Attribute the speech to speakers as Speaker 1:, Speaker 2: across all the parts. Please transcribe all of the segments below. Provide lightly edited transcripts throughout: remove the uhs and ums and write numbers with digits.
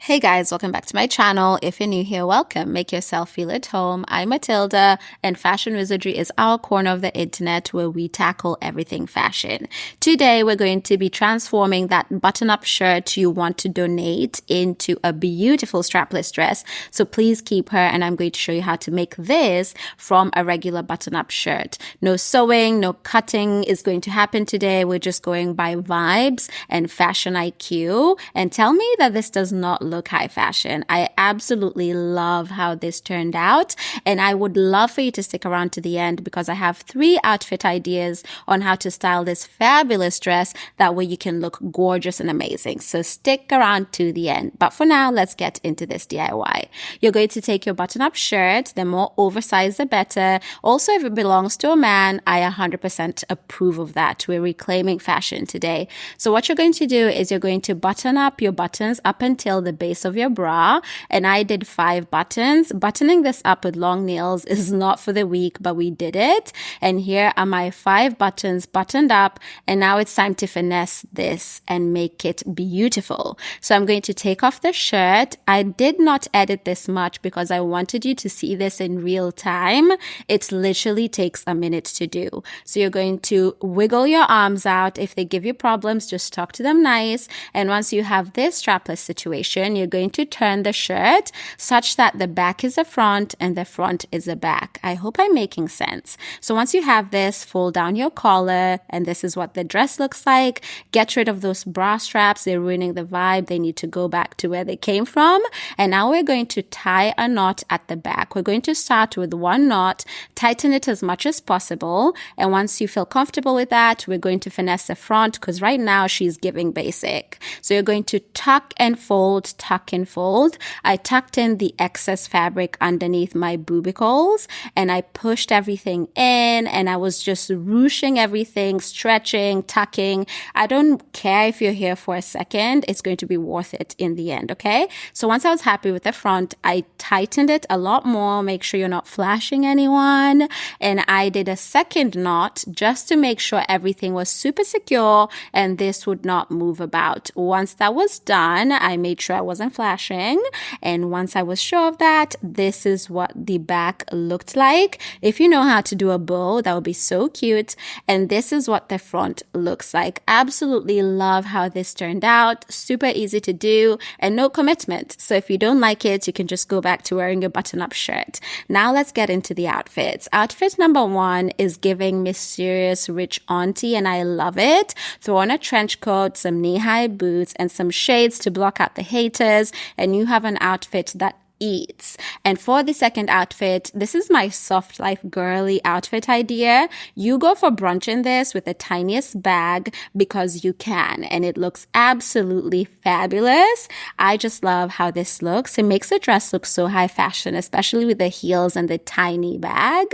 Speaker 1: Hey guys, welcome back to my channel. If you're new here, welcome. Make yourself feel at home. I'm Matilda, and Fashion Wizardry is our corner of the internet where we tackle everything fashion. Today, we're going to be transforming that button-up shirt you want to donate into a beautiful strapless dress. So please keep her, and I'm going to show you how to make this from a regular button-up shirt. No sewing, no cutting is going to happen today. We're just going by vibes and fashion IQ. And tell me that this does not look high fashion. I absolutely love how this turned out, and I would love for you to stick around to the end because I have 3 outfit ideas on how to style this fabulous dress. That way you can look gorgeous and amazing. So stick around to the end. But for now, let's get into this DIY. You're going to take your button-up shirt. The more oversized, the better. Also, if it belongs to a man, I 100% approve of that. We're reclaiming fashion today. So what you're going to do is you're going to button up your buttons up until the base of your bra, and I did 5 buttons. Buttoning this up with long nails is not for the weak, but we did it. And here are my 5 buttons buttoned up, and now it's time to finesse this and make it beautiful. So I'm going to take off the shirt. I did not edit this much because I wanted you to see this in real time. It literally takes a minute to do. So you're going to wiggle your arms out. If they give you problems, just talk to them nice. And once you have this strapless situation, you're going to turn the shirt such that the back is the front and the front is the back. I hope I'm making sense. So once you have this, fold down your collar, and this is what the dress looks like. Get rid of those bra straps. They're ruining the vibe. They need to go back to where they came from. And now we're going to tie a knot at the back. We're going to start with 1 knot, tighten it as much as possible. And once you feel comfortable with that, we're going to finesse the front because right now she's giving basic. So you're going to tuck and fold, tuck and fold. I tucked in the excess fabric underneath my boobicles, and I pushed everything in, and I was just ruching everything, stretching, tucking. I don't care if you're here for a second. It's going to be worth it in the end, okay? So once I was happy with the front, I tightened it a lot more. Make sure you're not flashing anyone. And I did a second knot just to make sure everything was super secure and this would not move about. Once that was done, I made sure I wasn't flashing. And once I was sure of that, this is what the back looked like. If you know how to do a bow, that would be so cute. And this is what the front looks like. Absolutely love how this turned out. Super easy to do and no commitment. So if you don't like it, you can just go back to wearing your button-up shirt. Now let's get into the outfits. Outfit number 1 is giving mysterious rich auntie, and I love it. Throw on a trench coat, some knee-high boots, and some shades to block out the haters, and you have an outfit that eats. And for the second outfit, this is my soft life girly outfit idea. You go for brunch in this with the tiniest bag because you can, and it looks absolutely fabulous. I just love how this looks. It makes the dress look so high fashion, especially with the heels and the tiny bag.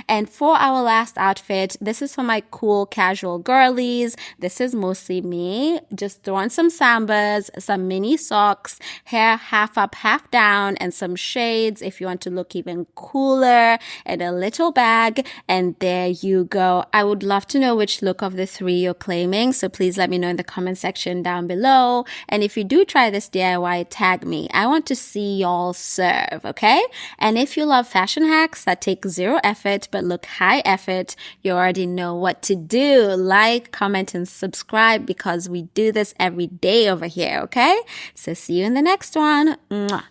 Speaker 1: And for our last outfit, this is for my cool casual girlies. This is mostly me. Just throw on some sambas, some mini socks, hair half up, half down, and some shades if you want to look even cooler, and a little bag, and there you go. I would love to know which look of the 3 you're claiming, so please let me know in the comment section down below. And if you do try this DIY, tag me. I want to see y'all serve, okay? And if you love fashion hacks that take 0 effort but look high effort, you already know what to do. Like, comment, and subscribe because we do this every day over here, okay? So see you in the next one. Mwah.